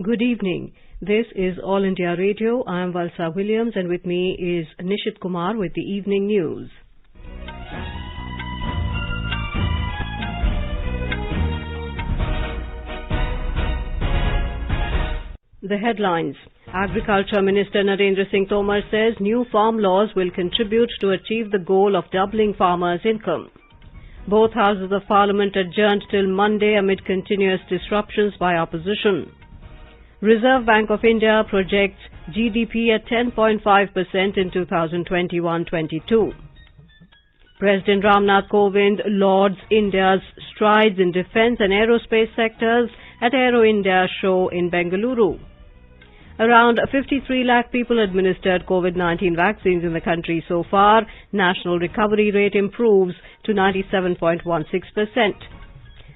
Good evening. This is All India Radio. I am Valsa Williams and with me is Nishit Kumar with the evening news. The headlines. Agriculture Minister Narendra Singh Tomar says new farm laws will contribute to achieve the goal of doubling farmers' income. Both houses of parliament adjourned till Monday amid continuous disruptions by opposition. Reserve Bank of India projects GDP at 10.5% in 2021-22. President Ramnath Kovind lauds India's strides in defence and aerospace sectors at Aero India show in Bengaluru. Around 53 lakh people administered COVID-19 vaccines in the country so far. National recovery rate improves to 97.16%.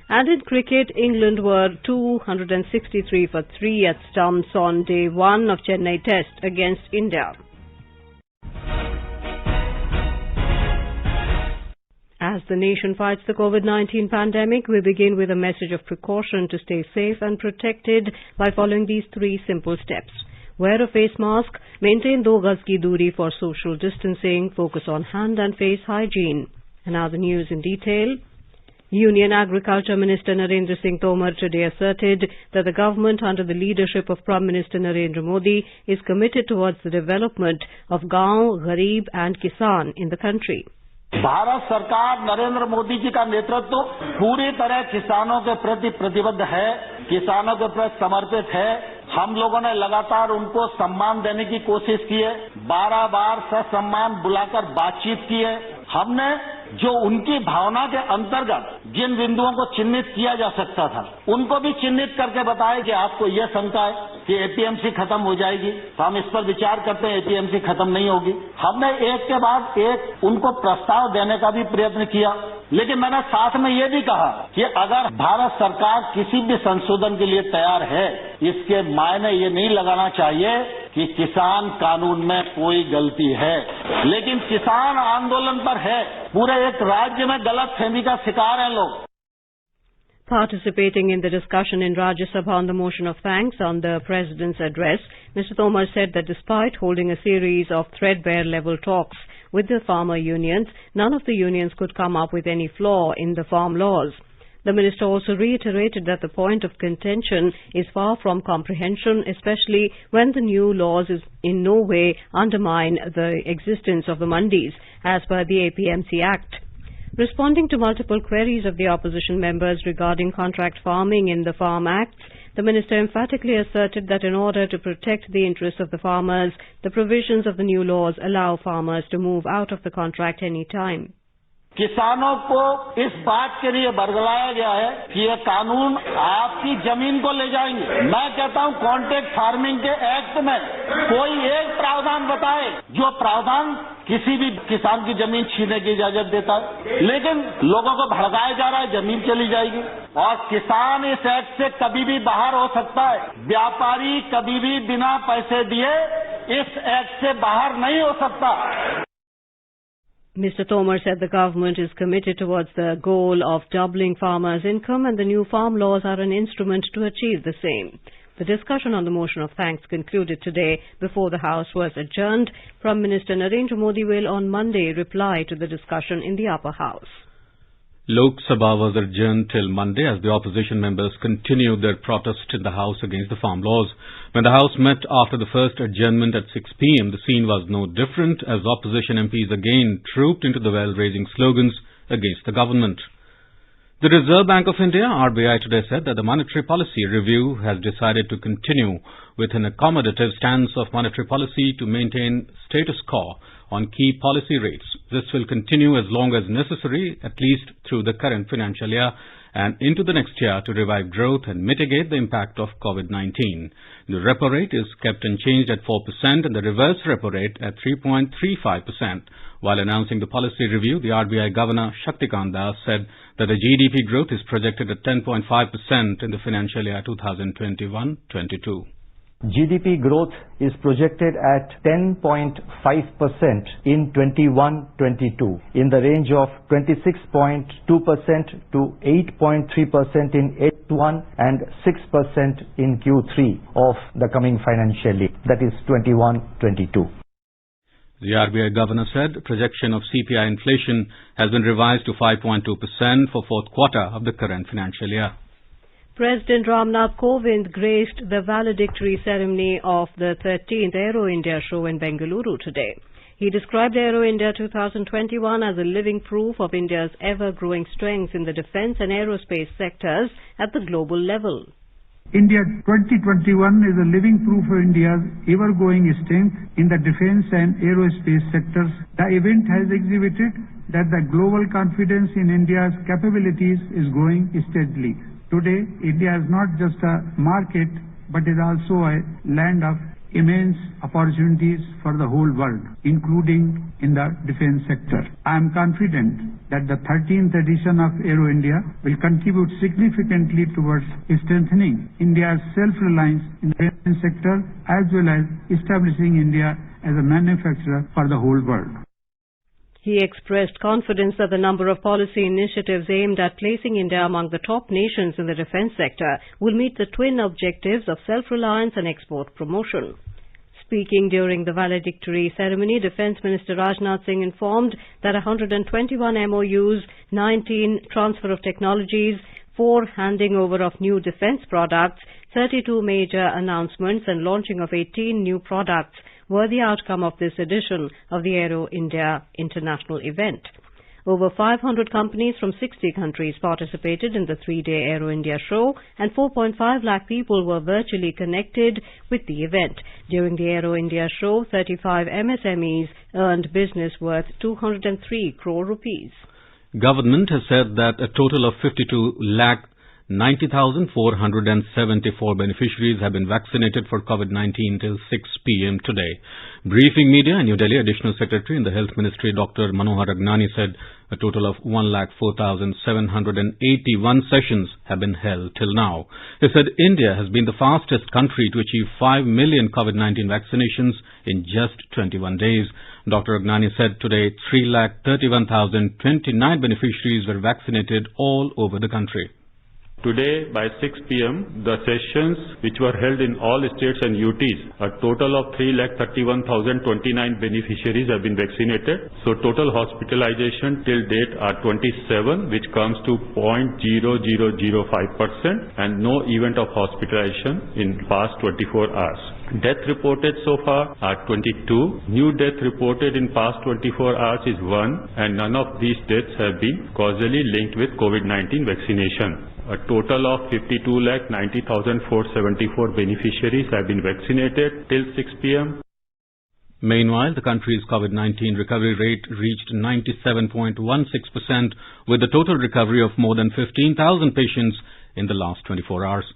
And in cricket, England were 263 for 3 at stumps on day 1 of Chennai Test against India. As the nation fights the COVID-19 pandemic, we begin with a message of precaution to stay safe and protected by following these 3 simple steps. Wear a face mask, maintain 2 gaz ki duri for social distancing, focus on hand and face hygiene. And now the news in detail. Union Agriculture Minister Narendra Singh Tomar today asserted that the government under the leadership of Prime Minister Narendra Modi is committed towards the development of Gaon, Garib and Kisan in the country. Bharat सरकार नरेंद्र मोदी जी का नेतृत्व पूरी तरह किसानों के प्रति प्रतिबद्ध है, किसानों के प्रति समर्पित है। हम लोगों ने लगातार उनको सम्मान देने की कोशिश की है, 12 बार ससम्मान बुलाकर बातचीत की है। हमने जो उनकी भावना के अंतर्गत जिन बिंदुओं को चिन्हित किया जा सकता था, उनको भी चिन्हित करके बताया कि आपको यह शंका है कि एपीएमसी खत्म हो जाएगी, तो हम इस पर विचार करते हैं, एपीएमसी खत्म नहीं होगी। हमने एक के बाद एक उनको प्रस्ताव देने का भी प्रयत्न किया, लेकिन मैंने साथ में ये भी कहा कि अगर भारत सरकार किसी भी संशोधन के लिए तैयार है, इसके मायने ये नहीं लगाना चाहिए कि किसान कानून में कोई गलती है, लेकिन किसान आंदोलन पर है, पूरे एक राज्य में गलतफहमी का शिकार हैं लोग। Participating in the discussion in Rajya Sabha on the motion of thanks on the President's address, Mr. Tomar said that despite holding a series of threadbare level talks with the farmer unions, none of the unions could come up with any flaw in the farm laws. The minister also reiterated that the point of contention is far from comprehension, especially when the new laws in no way undermine the existence of the mandis as per the APMC Act. Responding to multiple queries of the opposition members regarding contract farming in the Farm Acts, the minister emphatically asserted that in order to protect the interests of the farmers, the provisions of the new laws allow farmers to move out of the contract any time. किसानों को इस बात के लिए बरगलाया गया है कि ये कानून आपकी जमीन को ले जाएंगे। मैं कहता हूं कॉन्ट्रैक्ट फार्मिंग के एक्ट में कोई एक प्रावधान बताए जो प्रावधान किसी भी किसान की जमीन छीनने की इजाजत देता है, लेकिन लोगों को भड़काया जा रहा है, जमीन चली जाएगी और किसान इस एक्ट से कभी भी बाहर हो सकता है। व्यापारी कभी भी बिना पैसे दिए इस एक्ट से बाहर नहीं हो सकता। Mr. Tomar said the government is committed towards the goal of doubling farmers' income and the new farm laws are an instrument to achieve the same. The discussion on the motion of thanks concluded today before the House was adjourned. Prime Minister Narendra Modi will on Monday reply to the discussion in the upper house. Lok Sabha was adjourned till Monday as the opposition members continued their protest in the House against the farm laws. When the House met after the first adjournment at 6 p.m., the scene was no different as opposition MPs again trooped into the well raising slogans against the government. The Reserve Bank of India, RBI, today said that the Monetary Policy Review has decided to continue with an accommodative stance of monetary policy to maintain status quo on key policy rates. This will continue as long as necessary, at least through the current financial year and into the next year to revive growth and mitigate the impact of COVID-19. The repo rate is kept unchanged at 4% and the reverse repo rate at 3.35%. While announcing the policy review, the RBI Governor Shaktikant Das said that the GDP growth is projected at 10.5% in the financial year 2021-22. GDP growth is projected at 10.5% in 21-22, in the range of 26.2% to 8.3% in H1 and 6% in Q3 of the coming financial year, that is 21-22. The RBI governor said projection of CPI inflation has been revised to 5.2% for fourth quarter of the current financial year. President Ramnath Kovind graced the valedictory ceremony of the 13th Aero India show in Bengaluru today. He described Aero India 2021 as a living proof of India's ever-growing strength in the defence and aerospace sectors at the global level. India 2021 is a living proof of India's ever-growing strength in the defence and aerospace sectors. The event has exhibited that the global confidence in India's capabilities is growing steadily. Today, India is not just a market, but is also a land of immense opportunities for the whole world, including in the defence sector. I am confident that the 13th edition of Aero India will contribute significantly towards strengthening India's self-reliance in the defence sector, as well as establishing India as a manufacturer for the whole world. He expressed confidence that the number of policy initiatives aimed at placing India among the top nations in the defence sector will meet the twin objectives of self-reliance and export promotion. Speaking during the valedictory ceremony, Defence Minister Rajnath Singh informed that 121 MOUs, 19 transfer of technologies, 4 handing over of new defence products, 32 major announcements and launching of 18 new products were the outcome of this edition of the Aero India International event. Over 500 companies from 60 countries participated in the 3-day Aero India show, and 4.5 lakh people were virtually connected with the event. During the Aero India show, 35 MSMEs earned business worth 203 crore rupees. Government has said that a total of 52,90,474 beneficiaries have been vaccinated for COVID-19 till 6 p.m. today. Briefing media in New Delhi, Additional Secretary in the Health Ministry Dr. Manohar Agnani said a total of 1,04,781 sessions have been held till now. He said India has been the fastest country to achieve 5 million COVID-19 vaccinations in just 21 days. Dr. Agnani said today 3,31,029 beneficiaries were vaccinated all over the country. Today, by 6 p.m., the sessions which were held in all states and UTs, a total of 3,31,029 beneficiaries have been vaccinated. So total hospitalization till date are 27, which comes to 0.0005%, and no event of hospitalization in past 24 hours. Death reported so far are 22. New death reported in past 24 hours is 1, and none of these deaths have been causally linked with COVID-19 vaccination. A total of 52,90,474 beneficiaries have been vaccinated till 6 p.m. Meanwhile, the country's COVID-19 recovery rate reached 97.16%, with a total recovery of more than 15,000 patients in the last 24 hours.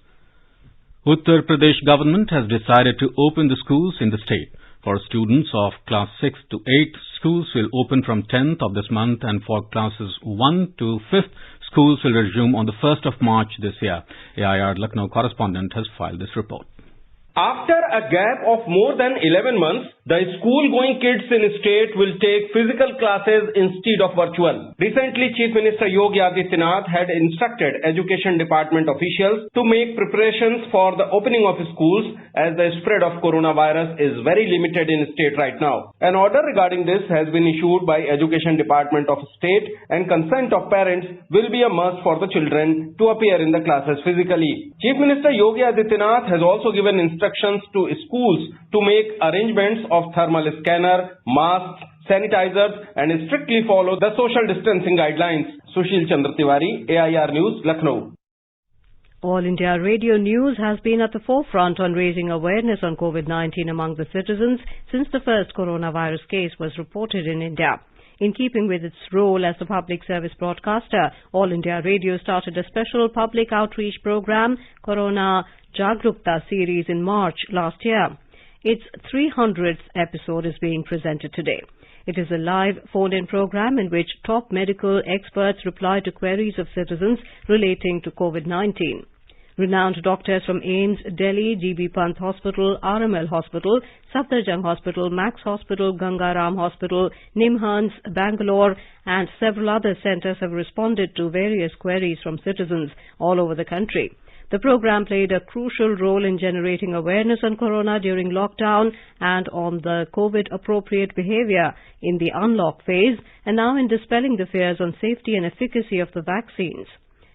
Uttar Pradesh government has decided to open the schools in the state. For students of class 6 to 8, schools will open from 10th of this month, and for classes 1 to 5th, schools will resume on the 1st of March this year. AIR Lucknow correspondent has filed this report. After a gap of more than 11 months, the school-going kids in state will take physical classes instead of virtual. Recently, Chief Minister Yogi Adityanath had instructed Education Department officials to make preparations for the opening of schools, as the spread of coronavirus is very limited in state right now. An order regarding this has been issued by Education Department of state, and consent of parents will be a must for the children to appear in the classes physically. Chief Minister Yogi Adityanath has also given instructions to schools to make arrangements of thermal scanner, masks, sanitizers, and strictly follow the social distancing guidelines. Sushil Chandra Tiwari, AIR News, Lucknow. All India Radio News has been at the forefront on raising awareness on COVID-19 among the citizens since the first coronavirus case was reported in India. In keeping with its role as the public service broadcaster, All India Radio started a special public outreach program, Corona Jagrukta series, in March last year. Its 300th episode is being presented today. It is a live phone-in program in which top medical experts reply to queries of citizens relating to COVID-19. Renowned doctors from AIIMS, Delhi, GB Pant Hospital, RML Hospital, Safdarjung Hospital, Max Hospital, Gangaram Hospital, Nimhans, Bangalore and several other centres have responded to various queries from citizens all over the country. The program played a crucial role in generating awareness on corona during lockdown and on the COVID-appropriate behaviour in the unlock phase, and now in dispelling the fears on safety and efficacy of the vaccines.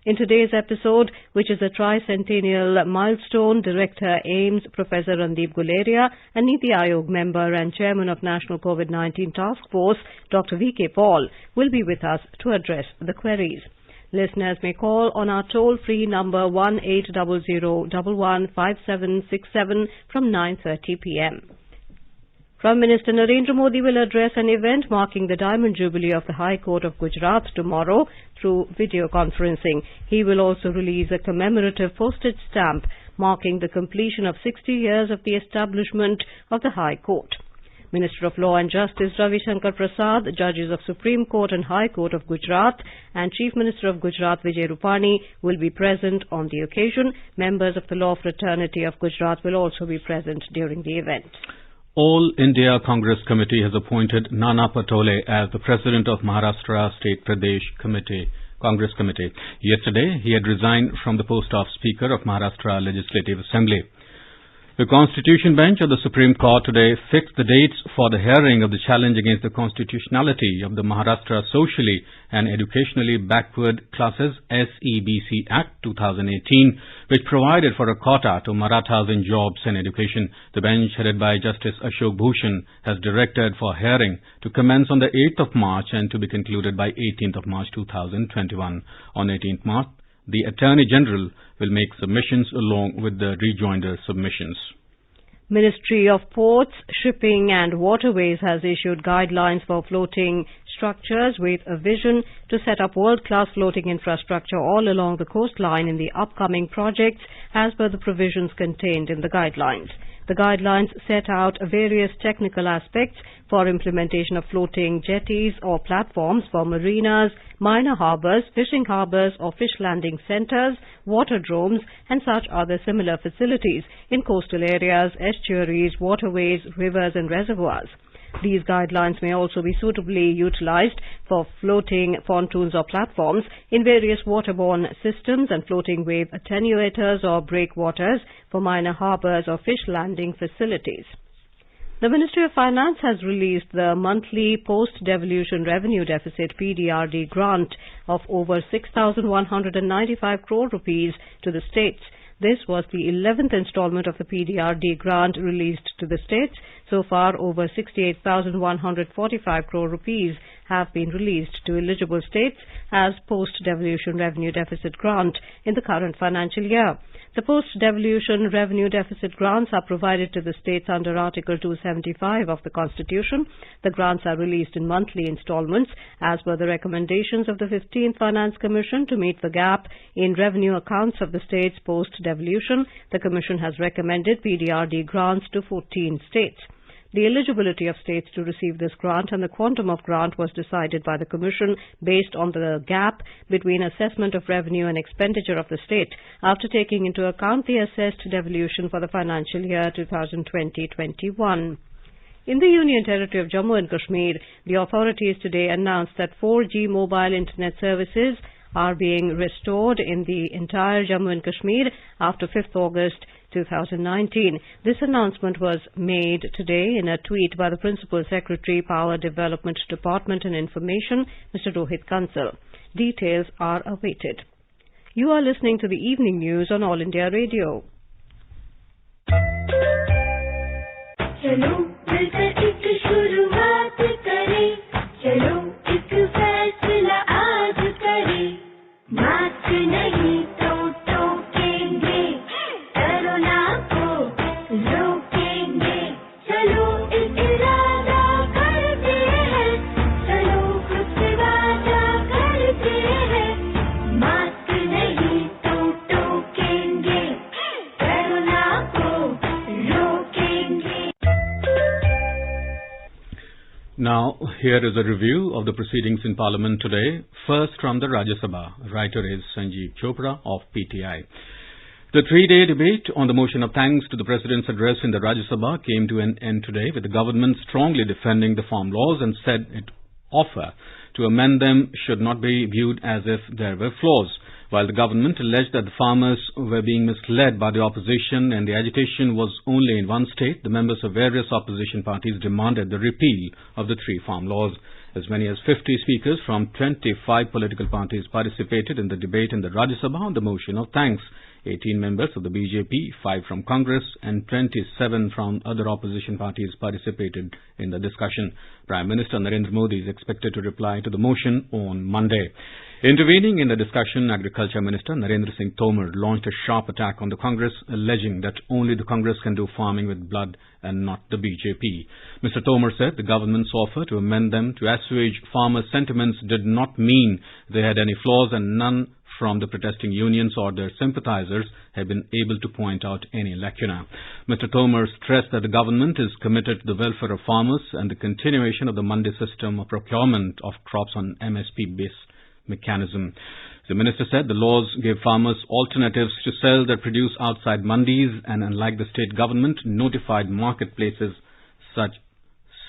In today's episode, which is a tricentennial milestone, Director AIIMS Professor Randeep Guleria and Niti Aayog member and Chairman of National COVID-19 Task Force, Dr. V.K. Paul, will be with us to address the queries. Listeners may call on our toll-free number 1800115767 from 9:30 p.m. Prime Minister Narendra Modi will address an event marking the Diamond Jubilee of the High Court of Gujarat tomorrow through video conferencing. He will also release a commemorative postage stamp marking the completion of 60 years of the establishment of the High Court. Minister of Law and Justice Ravi Shankar Prasad, judges of Supreme Court and High Court of Gujarat and Chief Minister of Gujarat Vijay Rupani will be present on the occasion. Members of the Law Fraternity of Gujarat will also be present during the event. All India Congress Committee has appointed Nana Patole as the President of Maharashtra State Pradesh Congress Committee. Yesterday, he had resigned from the post of Speaker of Maharashtra Legislative Assembly. The Constitution Bench of the Supreme Court today fixed the dates for the hearing of the challenge against the constitutionality of the Maharashtra Socially and Educationally Backward Classes SEBC Act 2018, which provided for a quota to Marathas in jobs and education. The bench, headed by Justice Ashok Bhushan, has directed for hearing to commence on the 8th of March and to be concluded by 18th of March 2021. On 18th March, the Attorney General will make submissions along with the rejoinder submissions. Ministry of Ports, Shipping and Waterways has issued guidelines for floating structures with a vision to set up world-class floating infrastructure all along the coastline in the upcoming projects as per the provisions contained in the guidelines. The guidelines set out various technical aspects for implementation of floating jetties or platforms for marinas, minor harbours, fishing harbours or fish landing centres, waterdromes and such other similar facilities in coastal areas, estuaries, waterways, rivers and reservoirs. These guidelines may also be suitably utilized for floating pontoons or platforms in various waterborne systems and floating wave attenuators or breakwaters for minor harbours or fish landing facilities. The Ministry of Finance has released the monthly post-devolution revenue deficit PDRD grant of over 6,195 crore rupees to the states. This was the 11th instalment of the PDRD grant released to the states. So far, over 68,145 crore rupees have been released to eligible states as post-devolution revenue deficit grant in the current financial year. The post-devolution revenue deficit grants are provided to the states under Article 275 of the Constitution. The grants are released in monthly installments as per the recommendations of the 15th Finance Commission to meet the gap in revenue accounts of the states post-devolution. The Commission has recommended PDRD grants to 14 states. The eligibility of states to receive this grant and the quantum of grant was decided by the Commission based on the gap between assessment of revenue and expenditure of the state after taking into account the assessed devolution for the financial year 2020-21. In the Union Territory of Jammu and Kashmir, the authorities today announced that 4G mobile internet services are being restored in the entire Jammu and Kashmir after 5th August 2019. This announcement was made today in a tweet by the Principal Secretary, Power Development Department and Information, Mr. Rohit Kansal. Details are awaited. You are listening to the evening news on All India Radio. चलो मिलकर एक शुरुआत करें, चलो एक फैसला आज करें, मास्क नहीं तो टोकेंगे, कोरोना को रोकेंगे, चलो एक इरादा करते हैं, चलो खुद से वादा करते हैं, मास्क नहीं तो टोकेंगे, कोरोना को रोकेंगे. Now, here is a review of the proceedings in Parliament today. First from the Rajya Sabha. Writer is Sanjeev Chopra of PTI. The three-day debate on the motion of thanks to the President's address in the Rajya Sabha came to an end today, with the government strongly defending the farm laws and said its offer to amend them should not be viewed as if there were flaws. While the government alleged that the farmers were being misled by the opposition and the agitation was only in one state, the members of various opposition parties demanded the repeal of the three farm laws. As many as 50 speakers from 25 political parties participated in the debate in the Rajya Sabha on the motion of thanks. 18 members of the BJP, 5 from Congress and 27 from other opposition parties participated in the discussion. Prime Minister Narendra Modi is expected to reply to the motion on Monday. Intervening in the discussion, Agriculture Minister Narendra Singh Tomar launched a sharp attack on the Congress, alleging that only the Congress can do farming with blood and not the BJP. Mr. Tomar said the government's offer to amend them to assuage farmers' sentiments did not mean they had any flaws, and none from the protesting unions or their sympathizers have been able to point out any lacuna. Mr. Tomar stressed that the government is committed to the welfare of farmers and the continuation of the mandi system of procurement of crops on MSP-based mechanism. The minister said the laws give farmers alternatives to sell their produce outside mandis, and unlike the state government, notified marketplaces such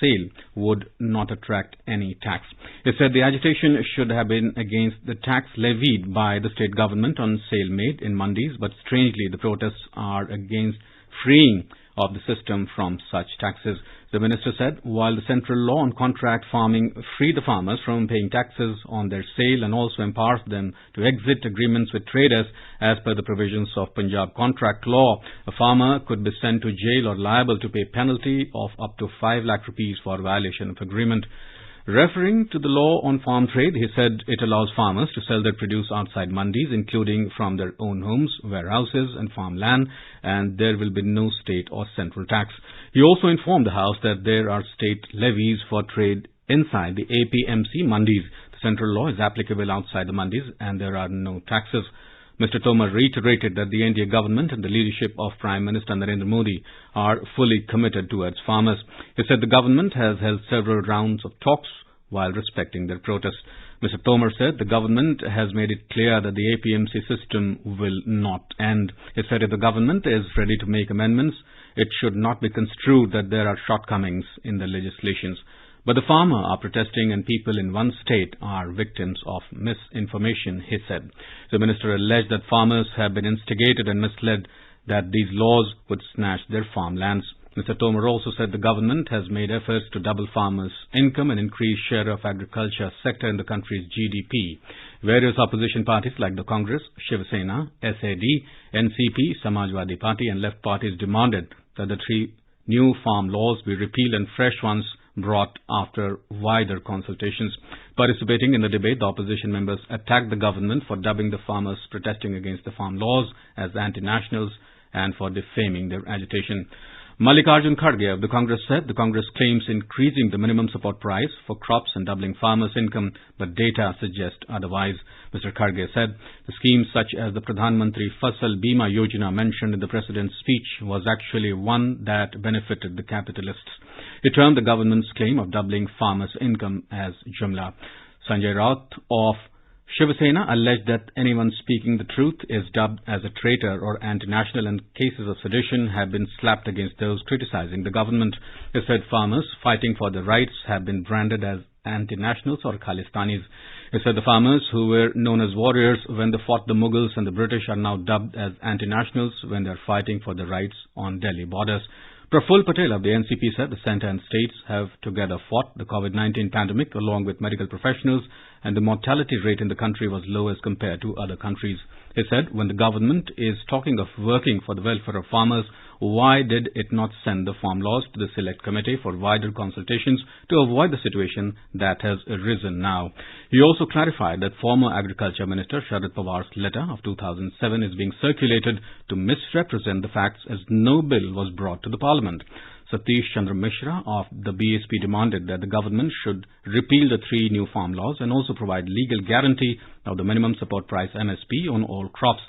sale would not attract any tax. He said the agitation should have been against the tax levied by the state government on sale made in mandis, but strangely the protests are against freeing of the system from such taxes. The minister said while the central law on contract farming freed the farmers from paying taxes on their sale and also empowers them to exit agreements with traders as per the provisions of Punjab contract law, a farmer could be sent to jail or liable to pay penalty of up to 5 lakh rupees for violation of agreement. Referring to the law on farm trade, he said it allows farmers to sell their produce outside mandis, including from their own homes, warehouses and farmland, and there will be no state or central tax. He also informed the House that there are state levies for trade inside the APMC mandis. The central law is applicable outside the mandis and there are no taxes. Mr. Tomar reiterated that the NDA government and the leadership of Prime Minister Narendra Modi are fully committed towards farmers. He said the government has held several rounds of talks while respecting their protests. Mr. Tomar said the government has made it clear that the APMC system will not end. He said if the government is ready to make amendments, it should not be construed that there are shortcomings in the legislations. But the farmers are protesting and people in one state are victims of misinformation, he said. The minister alleged that farmers have been instigated and misled that these laws would snatch their farmlands. Mr. Tomar also said the government has made efforts to double farmers' income and increase share of agriculture sector in the country's GDP. Various opposition parties like the Congress, Shiv Sena, SAD, NCP, Samajwadi Party and left parties demanded that the 3 new farm laws be repealed and fresh ones brought after wider consultations. Participating in the debate, the opposition members attacked the government for dubbing the farmers protesting against the farm laws as anti-nationals and for defaming their agitation. Mallikarjun Kharge of the Congress said the Congress claims increasing the minimum support price for crops and doubling farmers' income, but data suggest otherwise. Mr. Kharge said the schemes such as the Pradhan Mantri Fasal Bima Yojana mentioned in the President's speech was actually one that benefited the capitalists. He termed the government's claim of doubling farmers' income as jumla. Sanjay Raut of Shiv Sena alleged that anyone speaking the truth is dubbed as a traitor or anti-national, and cases of sedition have been slapped against those criticizing the government. He said farmers fighting for their rights have been branded as anti-nationals or Khalistanis. He said the farmers who were known as warriors when they fought the Mughals and the British are now dubbed as anti-nationals when they are fighting for their rights on Delhi borders. Praful Patel of the NCP said the centre and states have together fought the COVID-19 pandemic along with medical professionals, and the mortality rate in the country was low as compared to other countries. He said when the government is talking of working for the welfare of farmers, why did it not send the farm laws to the select committee for wider consultations to avoid the situation that has arisen now? He also clarified that former Agriculture Minister Sharad Pawar's letter of 2007 is being circulated to misrepresent the facts, as no bill was brought to the Parliament. Satish Chandra Mishra of the BSP demanded that the government should repeal the 3 new farm laws and also provide legal guarantee of the minimum support price MSP on all crops.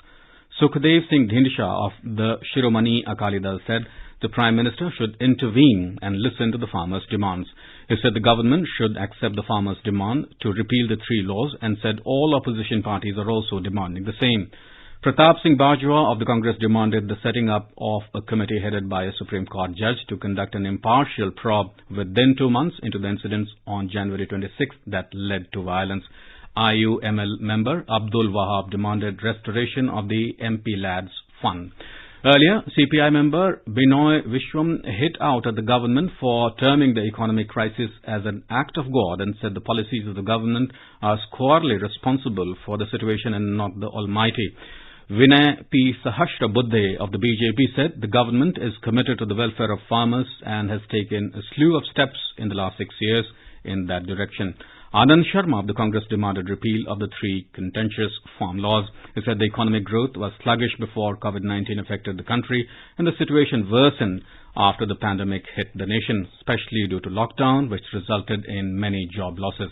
Sukhdev Singh Dhindsa of the Shiromani Akali Dal said the Prime Minister should intervene and listen to the farmers' demands. He said the government should accept the farmers' demand to repeal the 3 laws and said all opposition parties are also demanding the same. Pratap Singh Bajwa of the Congress demanded the setting up of a committee headed by a Supreme Court judge to conduct an impartial probe within 2 months into the incidents on January 26 that led to violence. IUML member Abdul Wahab demanded restoration of the MP Lads Fund. Earlier, CPI member Binoy Vishwam hit out at the government for terming the economic crisis as an act of God and said the policies of the government are squarely responsible for the situation and not the Almighty. Vinay P. Sahasra Buddhe of the BJP said the government is committed to the welfare of farmers and has taken a slew of steps in the last 6 years in that direction. Anand Sharma of the Congress demanded repeal of the 3 contentious farm laws. He said the economic growth was sluggish before COVID-19 affected the country and the situation worsened after the pandemic hit the nation, especially due to lockdown, which resulted in many job losses.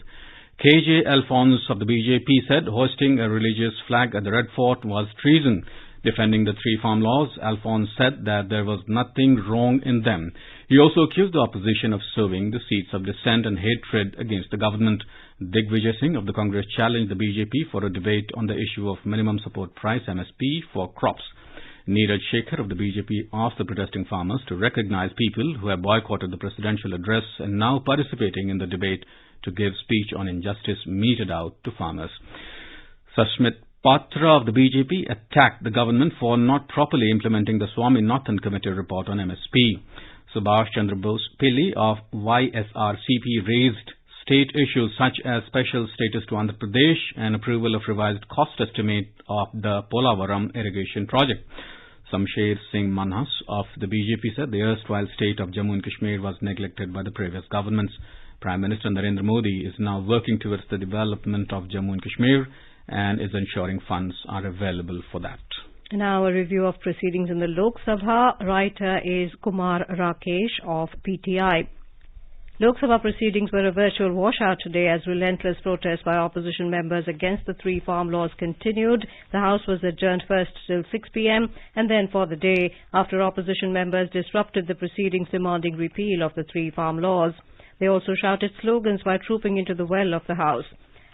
KJ Alphonse of the BJP said hoisting a religious flag at the Red Fort was treason. Defending the 3 farm laws, Alphonse said that there was nothing wrong in them. He also accused the opposition of sowing the seeds of dissent and hatred against the government. Digvijay Singh of the Congress challenged the BJP for a debate on the issue of minimum support price MSP for crops. Neeraj Shekhar of the BJP asked the protesting farmers to recognize people who have boycotted the presidential address and now participating in the debate to give speech on injustice meted out to farmers. Sashmit Patra of the BJP attacked the government for not properly implementing the Swaminathan Committee report on MSP. Subhash Chandra Bose Pilli of YSRCP raised state issues such as special status to Andhra Pradesh and approval of revised cost estimate of the Polavaram irrigation project. Samsher Singh Manhas of the BJP said the erstwhile state of Jammu and Kashmir was neglected by the previous governments. Prime Minister Narendra Modi is now working towards the development of Jammu and Kashmir and is ensuring funds are available for that. Now a review of proceedings in the Lok Sabha. Writer is Kumar Rakesh of PTI. Lok Sabha proceedings were a virtual washout today as relentless protests by opposition members against the 3 farm laws continued. The House was adjourned first till 6 p.m. and then for the day after opposition members disrupted the proceedings demanding repeal of the 3 farm laws. They also shouted slogans while trooping into the well of the House.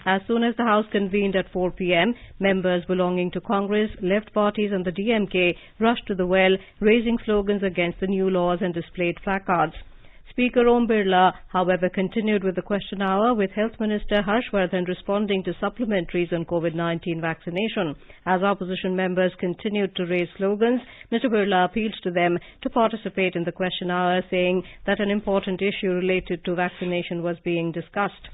As soon as the House convened at 4 p.m., members belonging to Congress, left parties and the DMK rushed to the well, raising slogans against the new laws and displayed placards. Speaker Om Birla, however, continued with the question hour, with Health Minister Harshvardhan responding to supplementaries on COVID-19 vaccination. As opposition members continued to raise slogans, Mr. Birla appealed to them to participate in the question hour, saying that an important issue related to vaccination was being discussed.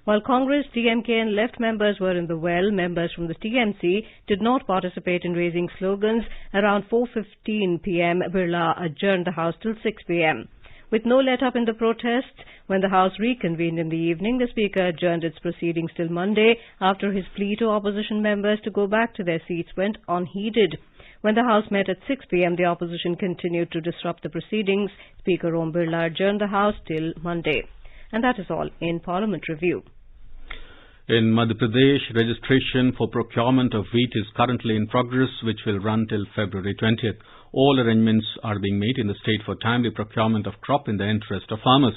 While Congress, DMK and left members were in the well, members from the TMC did not participate in raising slogans. Around 4:15 p.m., Birla adjourned the House till 6 p.m. With no let-up in the protests, when the House reconvened in the evening, the Speaker adjourned its proceedings till Monday after his plea to opposition members to go back to their seats went unheeded. When the House met at 6 p.m., the opposition continued to disrupt the proceedings. Speaker Om Birla adjourned the House till Monday. And that is all in Parliament Review. In Madhya Pradesh, registration for procurement of wheat is currently in progress, which will run till February 20th. All arrangements are being made in the state for timely procurement of crop in the interest of farmers.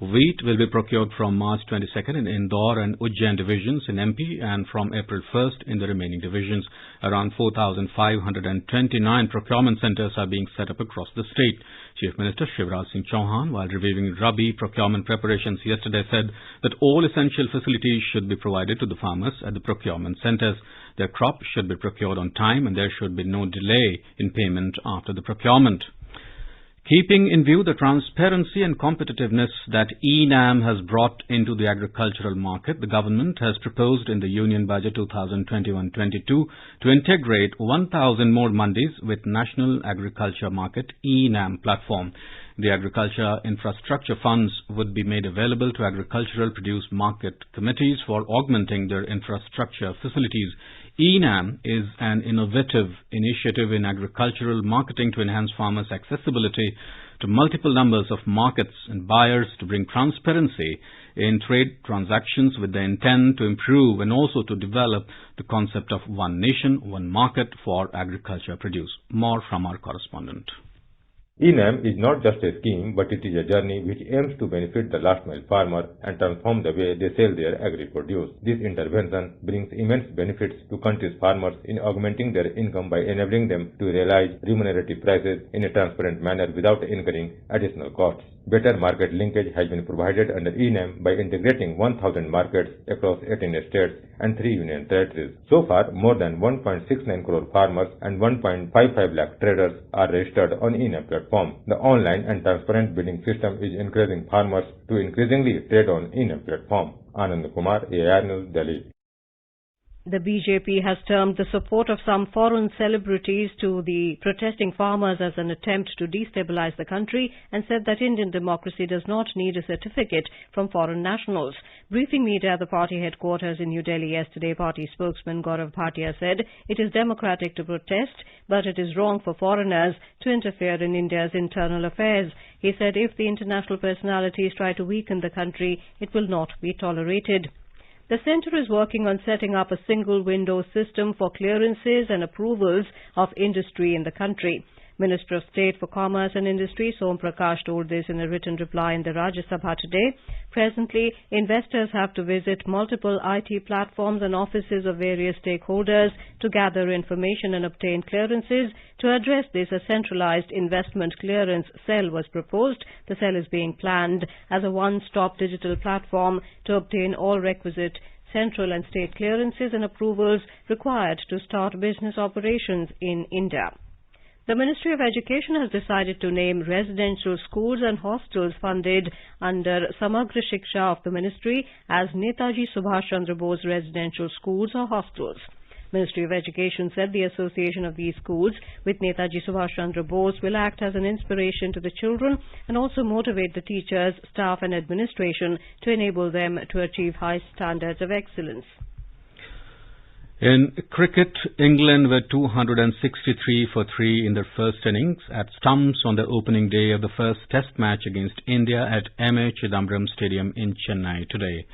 Wheat will be procured from March 22nd in Indore and Ujjain divisions in MP and from April 1st in the remaining divisions. Around 4,529 procurement centres are being set up across the state. Chief Minister Shivraj Singh Chauhan, while reviewing Rabi procurement preparations yesterday, said that all essential facilities should be provided to the farmers at the procurement centres. Their crop should be procured on time and there should be no delay in payment after the procurement. Keeping in view the transparency and competitiveness that ENAM has brought into the agricultural market, the government has proposed in the Union Budget 2021-22 to integrate 1,000 more mandis with National Agriculture Market ENAM platform. The agriculture infrastructure funds would be made available to agricultural produce market committees for augmenting their infrastructure facilities. ENAM is an innovative initiative in agricultural marketing to enhance farmers' accessibility to multiple numbers of markets and buyers, to bring transparency in trade transactions with the intent to improve and also to develop the concept of one nation, one market for agriculture produce. More from our correspondent. eNAM is not just a scheme, but it is a journey which aims to benefit the last mile farmer and transform the way they sell their agri-produce. This intervention brings immense benefits to country's farmers in augmenting their income by enabling them to realize remunerative prices in a transparent manner without incurring additional costs. Better market linkage has been provided under eNAM by integrating 1,000 markets across 18 states and 3 union territories. So far, more than 1.69 crore farmers and 1.55 lakh traders are registered on eNAM platform. The online and transparent bidding system is encouraging farmers to increasingly trade on eNAM platform. Anand Kumar, AIR News, Delhi. The BJP has termed the support of some foreign celebrities to the protesting farmers as an attempt to destabilize the country and said that Indian democracy does not need a certificate from foreign nationals. Briefing media at the party headquarters in New Delhi yesterday, party spokesman Gaurav Bhatia said it is democratic to protest, but it is wrong for foreigners to interfere in India's internal affairs. He said if the international personalities try to weaken the country, it will not be tolerated. The centre is working on setting up a single window system for clearances and approvals of industry in the country. Minister of State for Commerce and Industry Som Prakash told this in a written reply in the Rajya Sabha today. Presently, investors have to visit multiple IT platforms and offices of various stakeholders to gather information and obtain clearances. To address this, a centralized investment clearance cell was proposed. The cell is being planned as a one-stop digital platform to obtain all requisite central and state clearances and approvals required to start business operations in India. The Ministry of Education has decided to name residential schools and hostels funded under Samagra Shiksha of the Ministry as Netaji Subhash Chandra Bose residential schools or hostels. Ministry of Education said the association of these schools with Netaji Subhash Chandra Bose will act as an inspiration to the children and also motivate the teachers, staff and administration to enable them to achieve high standards of excellence. In cricket, England were 263 for 3 in their first innings at stumps on the opening day of the first Test match against India at M.A. Chidambaram Stadium in Chennai today.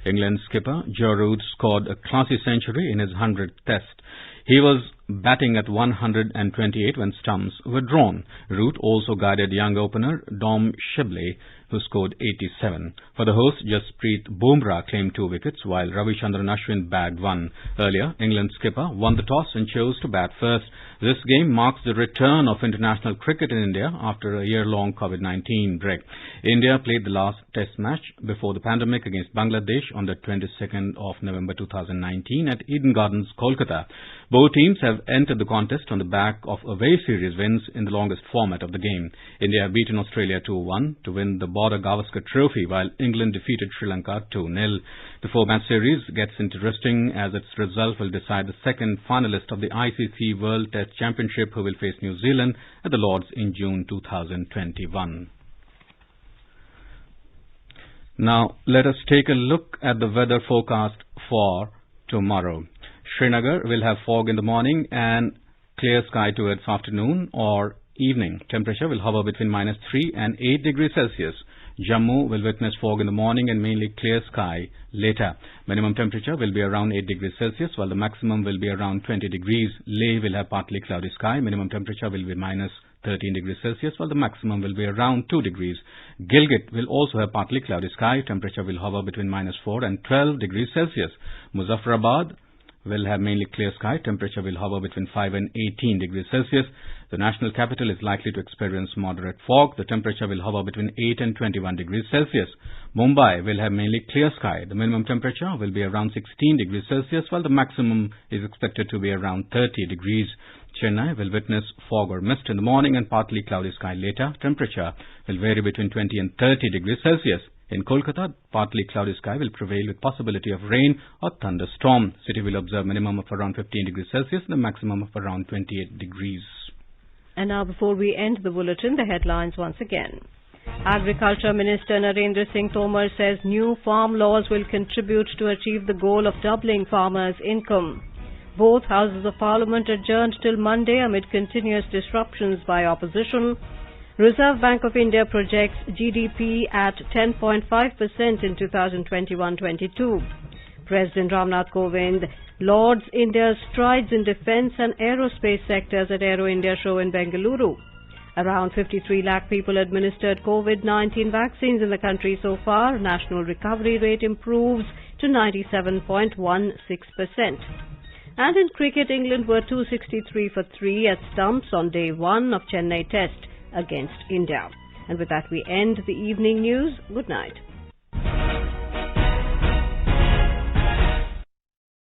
England skipper Joe Root scored a classy century in his 100th Test. He was batting at 128 when stumps were drawn. Root also guided young opener Dom Shibley, who scored 87. For the host, Jasprit Bumrah claimed 2 wickets, while Ravichandran Ashwin bagged 1. Earlier, England's skipper won the toss and chose to bat first. This game marks the return of international cricket in India after a year-long COVID-19 break. India played the last Test match before the pandemic against Bangladesh on the 22nd of November 2019 at Eden Gardens, Kolkata. Both teams have entered the contest on the back of away series wins in the longest format of the game. India have beaten Australia 2-1 to win the Border Gavaskar Trophy, while England defeated Sri Lanka 2-0. The 4-match series gets interesting as its result will decide the second finalist of the ICC World Test Championship, who will face New Zealand at the Lords in June 2021. Now, let us take a look at the weather forecast for tomorrow. Srinagar will have fog in the morning and clear sky towards afternoon or evening. Temperature will hover between -3 and 8 degrees Celsius. Jammu will witness fog in the morning and mainly clear sky later. Minimum temperature will be around 8 degrees Celsius, while the maximum will be around 20 degrees. Leh will have partly cloudy sky. Minimum temperature will be -13 degrees Celsius, while the maximum will be around 2 degrees. Gilgit will also have partly cloudy sky. Temperature will hover between -4 and 12 degrees Celsius. Muzaffarabad will have mainly clear sky. Temperature will hover between 5 and 18 degrees Celsius. The national capital is likely to experience moderate fog. The temperature will hover between 8 and 21 degrees Celsius. Mumbai will have mainly clear sky. The minimum temperature will be around 16 degrees Celsius, while the maximum is expected to be around 30 degrees. Chennai will witness fog or mist in the morning and partly cloudy sky later. Temperature will vary between 20 and 30 degrees Celsius. In Kolkata, partly cloudy sky will prevail with possibility of rain or thunderstorm. City will observe minimum of around 15 degrees Celsius and a maximum of around 28 degrees. And now, before we end the bulletin, the headlines once again. Agriculture Minister Narendra Singh Tomar says new farm laws will contribute to achieve the goal of doubling farmers' income. Both houses of parliament adjourned till Monday amid continuous disruptions by opposition. Reserve Bank of India projects GDP at 10.5% in 2021-22. President Ramnath Kovind lauds India's strides in defence and aerospace sectors at Aero India show in Bengaluru. Around 53 lakh people administered COVID-19 vaccines in the country so far. National recovery rate improves to 97.16%. And in cricket, England were 263 for 3 at stumps on day 1 of Chennai Test against India. And with that, we end the evening news. Good night.